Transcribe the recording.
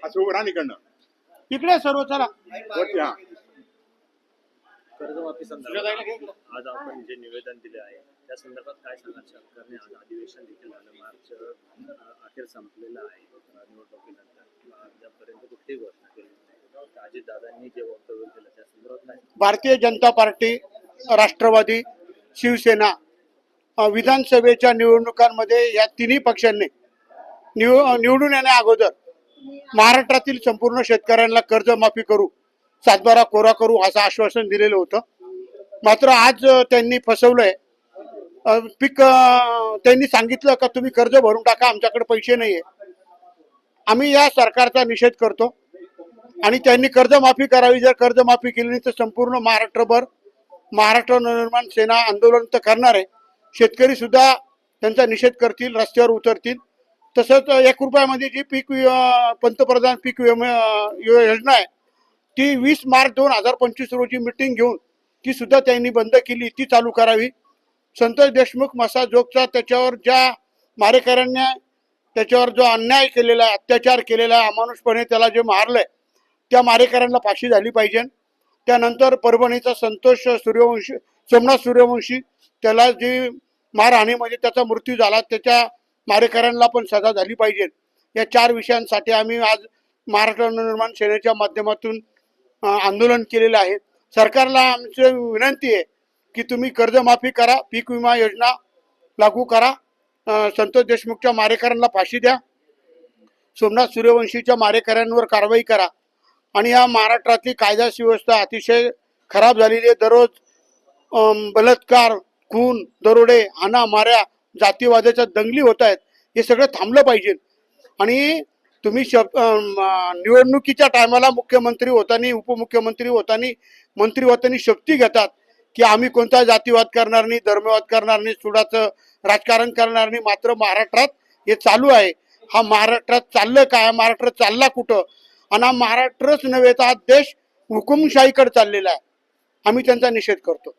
असं उघडा निकडनं इकडे सर्व चला. वरती. हा कर्जमाफी संदर्भात आज आपण जे निवेदन दिले आहे त्या संदर्भात काय सांगाल? सरकारने आज अधिवेशन देखील झालं, मार्च अखेर संपलेलं आहे, निवडणुकीनंतर अद्यापर्यंत कुठलीही घोषणा केली नाही. अजितदादांनी जे वक्तव्य केलं त्या संदर्भात नाही. भारतीय जनता पार्टी, राष्ट्रवादी, शिवसेना विधानसभेच्या निवडणुकांमध्ये या तिन्ही पक्षांनी निवडून येण्या अगोदर महाराष्ट्रातील संपूर्ण शेतकऱ्यांना कर्जमाफी करू, सातबारा कोरा करू असं आश्वासन दिलेलं होतं. मात्र आज त्यांनी फसवलंय. त्यांनी सांगितलं का तुम्ही कर्ज भरून टाका, आमच्याकडे पैसे नाहीये. आम्ही या सरकारचा निषेध करतो आणि त्यांनी कर्जमाफी करावी. जर कर्जमाफी केली नाही तर संपूर्ण महाराष्ट्रभर महाराष्ट्र नवनिर्माण सेना आंदोलन तर करणार आहे. शेतकरी सुद्धा त्यांचा निषेध करतील, रस्त्यावर उतरतील. तसंच 1 रुपयामध्ये जी पंतप्रधान पीक विमा योजना आहे ती 20 मार्च 2025 रोजी मिटिंग घेऊन ती सुद्धा त्यांनी बंद केली, ती चालू करावी. संतोष देशमुख मसाजोगचा त्याच्यावर ज्या मारेकऱ्यांनी त्याच्यावर जो अन्याय केलेला आहे, अत्याचार केलेला आहे, अमानुषपणे त्याला जे मारलंय त्या मारेकऱ्यांना फाशी झाली पाहिजे. त्यानंतर परभणीचा सोमनाथ सूर्यवंशी त्याला जी मारहाणीमध्ये त्याचा मृत्यू झाला त्याच्या मारेकऱ्यांना पण सजा झाली पाहिजे. या 4 विषयांसाठी आम्ही आज महाराष्ट्र नवनिर्माण सेनेच्या माध्यमातून आंदोलन केलेलं आहे. सरकारला आमची विनंती आहे की तुम्ही कर्जमाफी करा, पीक विमा योजना लागू करा, संतोष देशमुखच्या मारेकऱ्यांना फाशी द्या, सोमनाथ सूर्यवंशीच्या मारेकऱ्यांवर कारवाई करा. आणि या महाराष्ट्रातली कायदा सुव्यवस्था अतिशय खराब झालेली आहे. दररोज बलात्कार, खून, दरोडे, हाना माऱ्या, जातीवादाच्या दंगली होत आहेत. हे सगळं थांबलं पाहिजे. आणि तुम्ही निवडणुकीच्या टायमाला मुख्यमंत्री होताना, उपमुख्यमंत्री होताना, मंत्री होताना शपथी घेतात की आम्ही कोणता जातीवाद करणार नाही, धर्मवाद करणार नाही, सुडाचं राजकारण करणार नाही. मात्र महाराष्ट्रात हे चालू आहे. हा महाराष्ट्रात चाललं काय? महाराष्ट्र चालला कुठं? आणि हा महाराष्ट्रच नव्हे तर हा देश हुकुमशाहीकडे चाललेला आहे. आम्ही त्यांचा निषेध करतो.